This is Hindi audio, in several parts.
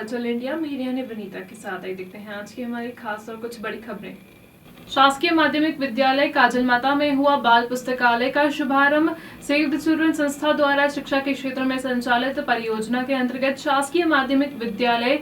हलचल इंडिया मीडिया ने विनीता के साथ आई। देखते हैं आज की हमारी खास और कुछ बड़ी खबरें। शासकीय माध्यमिक विद्यालय काजल माता में हुआ बाल पुस्तकालय का शुभारंभ। सेव द चिल्ड्रन संस्था द्वारा शिक्षा के क्षेत्र में संचालित परियोजना के अंतर्गत शासकीय माध्यमिक विद्यालय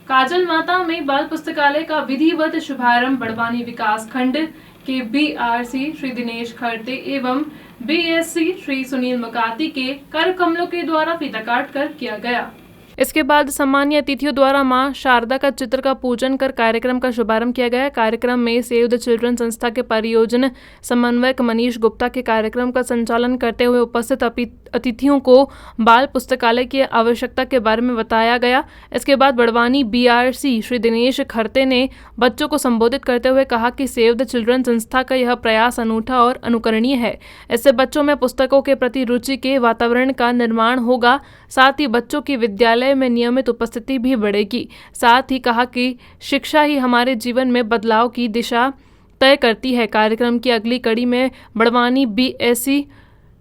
काजल माता में बाल पुस्तकालय का विधिवत शुभारंभ बड़वानी विकास खंड के बीआरसी श्री दिनेश खरते एवं बीएससी श्री सुनील मुकाती के कर कमलों के द्वारा फीता काट कर किया गया। इसके बाद सम्मानीय अतिथियों द्वारा मां शारदा का चित्र का पूजन कर कार्यक्रम का शुभारंभ किया गया। कार्यक्रम में सेव द चिल्ड्रन संस्था के परियोजना समन्वयक मनीष गुप्ता के कार्यक्रम का संचालन करते हुए उपस्थित अतिथियों को बाल पुस्तकालय की आवश्यकता के बारे में बताया गया। इसके बाद बड़वानी बीआरसी श्री दिनेश खरते ने बच्चों को संबोधित करते हुए कहा कि सेव द चिल्ड्रन संस्था का यह प्रयास अनूठा और अनुकरणीय है। इससे बच्चों में पुस्तकों के प्रति रुचि के वातावरण का निर्माण होगा, साथ ही बच्चों की विद्यालय में नियमित उपस्थिति भी बढ़ेगी। साथ ही कहा कि शिक्षा ही हमारे जीवन में बदलाव की दिशा तय करती है। कार्यक्रम की अगली कड़ी में बड़वानी बीएससी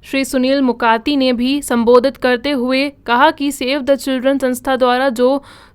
श्री सुनील मुकाती ने भी संबोधित करते हुए कहा कि सेव द चिल्ड्रन संस्था द्वारा जो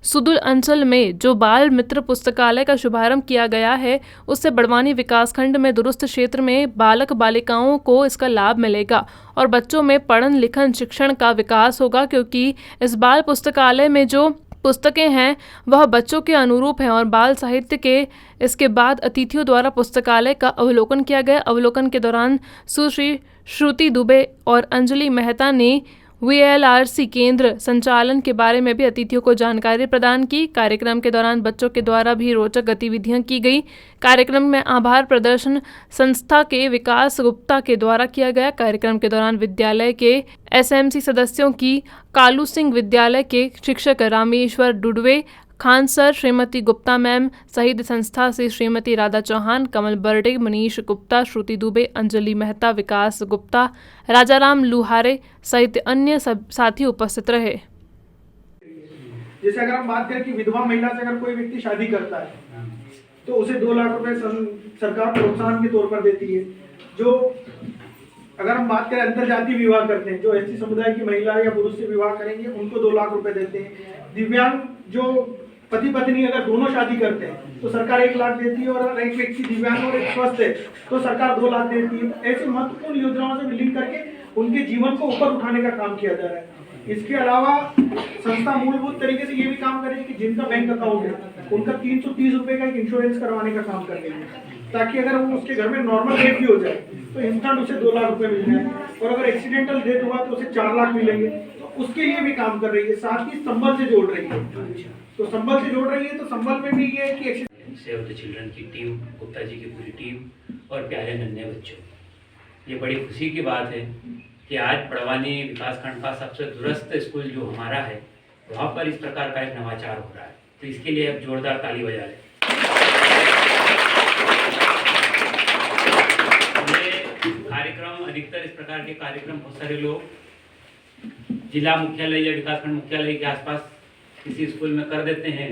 सुदूर अंचल में जो बाल मित्र पुस्तकालय का शुभारंभ किया गया है, उससे बड़वानी विकासखंड में दुरुस्त क्षेत्र में बालक बालिकाओं को इसका लाभ मिलेगा और बच्चों में पढ़न लिखन शिक्षण का विकास होगा, क्योंकि इस बाल पुस्तकालय में जो पुस्तकें हैं वह बच्चों के अनुरूप हैं और बाल साहित्य के। इसके बाद अतिथियों द्वारा पुस्तकालय का अवलोकन किया गया। अवलोकन के दौरान सुश्री श्रुति दुबे और अंजलि मेहता ने वीएलआरसी केंद्र संचालन के बारे में भी अतिथियों को जानकारी प्रदान की। कार्यक्रम के दौरान बच्चों के द्वारा भी रोचक गतिविधियां की गई। कार्यक्रम में आभार प्रदर्शन संस्था के विकास गुप्ता के द्वारा किया गया। कार्यक्रम के दौरान विद्यालय के एसएमसी सदस्यों की कालू सिंह, विद्यालय के शिक्षक रामेश्वर डुडवे खान सर, श्रीमती गुप्ता मैम सहित संस्था से श्रीमती राधा चौहान, कमल बर्डे, मनीष गुप्ता, श्रुति दुबे, अंजलि मेहता, विकास गुप्ता, राजाराम लुहारे सहित अन्य सब साथी उपस्थित रहे। जैसे अगर हम बात करें कि विधवा महिला से अगर कोई व्यक्ति शादी करता है तो उसे 2 लाख रुपए सरकार प्रोत्साहन के तौर पर देती है। जो अगर हम बात करें अंतरजातीय विवाह करते हैं, जो एसटी समुदाय की महिला या पुरुष से विवाह करेंगे उनको 2 लाख रुपए देते हैं। दिव्यांग जो पति पत्नी अगर दोनों शादी करते हैं तो सरकार 1 लाख देती है, और एक व्यक्ति दिव्यांग और एक स्वस्थ है तो सरकार 2 लाख देती है। ऐसी महत्वपूर्ण योजनाओं से विलीन करके उनके जीवन को ऊपर उठाने का काम किया जा रहा है। इसके अलावा संस्था मूलभूत तरीके से ये भी काम कर रही है कि जिनका बैंक अकाउंट है उनका 330 रुपए का एक इंश्योरेंस करवाने का काम कर रही है, ताकि अगर वो उसके घर में नॉर्मल डेथ भी हो जाए तो इंस्टेंट उसे 2 लाख रुपए मिल जाए, और अगर एक्सीडेंटल डेथ हुआ तो उसे 4 लाख मिलेंगे। तो उसके लिए भी काम कर रही है, साथ ही संबल से जोड़ रही है। तो संबल से जोड़ रही है तो संबल में भी ये है कि सेव द चिल्ड्रन की टीम, गुप्ता जी की पूरी टीम और प्यारे नन्हे बच्चों, ये बड़ी खुशी की बात है कि आज बड़वानी विकासखंड का सबसे दुरुस्त स्कूल जो हमारा है वहाँ पर इस प्रकार का एक नवाचार हो रहा है। तो इसके लिए अब जोरदार ताली बजा लें। ये कार्यक्रम, अधिकतर इस प्रकार के कार्यक्रम बहुत सारे लोग जिला मुख्यालय या विकासखंड मुख्यालय के आसपास किसी स्कूल में कर देते हैं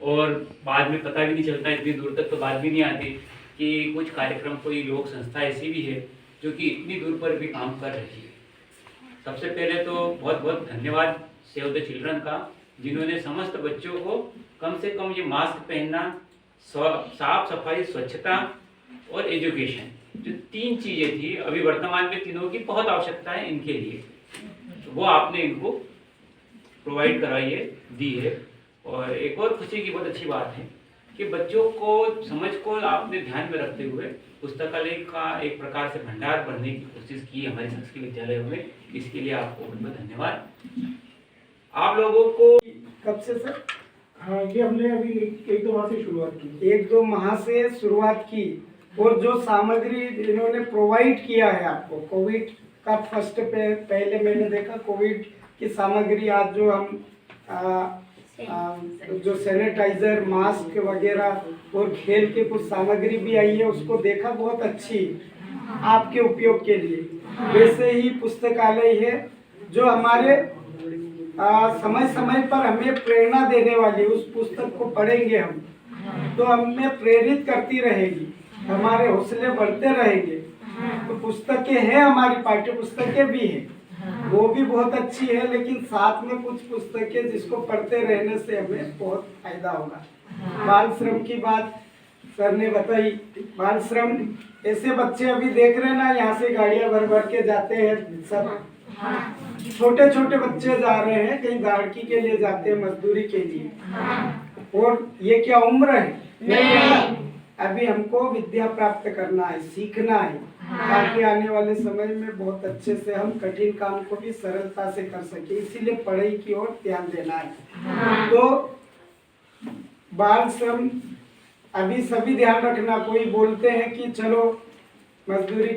और बाद में पता भी नहीं चलता, इतनी दूर तक तो बात भी नहीं आती कि कुछ कार्यक्रम, कोई लोक संस्था ऐसी भी है जो कि इतनी दूर पर भी काम कर रही है। सबसे पहले तो बहुत बहुत धन्यवाद सेव द चिल्ड्रन का, जिन्होंने समस्त बच्चों को कम से कम ये मास्क पहनना, साफ सफाई, स्वच्छता और एजुकेशन, जो 3 चीज़ें थी, अभी वर्तमान में तीनों की बहुत आवश्यकता है इनके लिए, तो वो आपने इनको प्रोवाइड कराई है, दी है। और एक और खुशी की बहुत अच्छी बात है कि बच्चों को समझ को आपने ध्यान में रखते हुए पुस्तकालय का एक प्रकार से भंडार भरने की कोशिश की हमारे शासकीय विद्यालयों में। इसके लिए आपको बहुत बहुत धन्यवाद। आप लोगों को कब से सर? हाँ, ये हमने अभी 1-2 माह से शुरुआत की। 1-2 माह से शुरुआत की, और जो सामग्री इन्होंने प्रोवाइड किया है आपको, कोविड का फर्स्ट पे पहले मैंने देखा कोविड की सामग्री, आज जो हम जो सैनिटाइजर, मास्क वगैरह और खेल के कुछ सामग्री भी आई है, उसको देखा, बहुत अच्छी आपके उपयोग के लिए। वैसे ही पुस्तकालय है जो हमारे समय समय पर हमें प्रेरणा देने वाली, उस पुस्तक को पढ़ेंगे हम तो हमें प्रेरित करती रहेगी, हमारे हौसले बढ़ते रहेंगे। तो पुस्तकें हैं, हमारी पाठ्य पुस्तकें भी हैं, वो भी बहुत अच्छी है, लेकिन साथ में कुछ पुस्तकें जिसको पढ़ते रहने से हमें बहुत फायदा होगा। बाल श्रम की बात सर ने बताई। बाल श्रम ऐसे बच्चे अभी देख रहे हैं ना, यहाँ से गाड़ियां भर भर के जाते हैं, सब छोटे छोटे बच्चे जा रहे हैं, कहीं गाड़की के लिए जाते हैं, मजदूरी के लिए। और ये क्या उम्र है? नहीं, अभी हमको विद्या प्राप्त करना है, सीखना है, ताकि आने वाले समय में बहुत अच्छे से हम कठिन काम को भी सरलता से कर सके। इसीलिए पढ़ाई की ओर ध्यान देना है। तो बाल श्रम अभी सभी ध्यान रखना। कोई बोलते हैं कि चलो मजदूरी के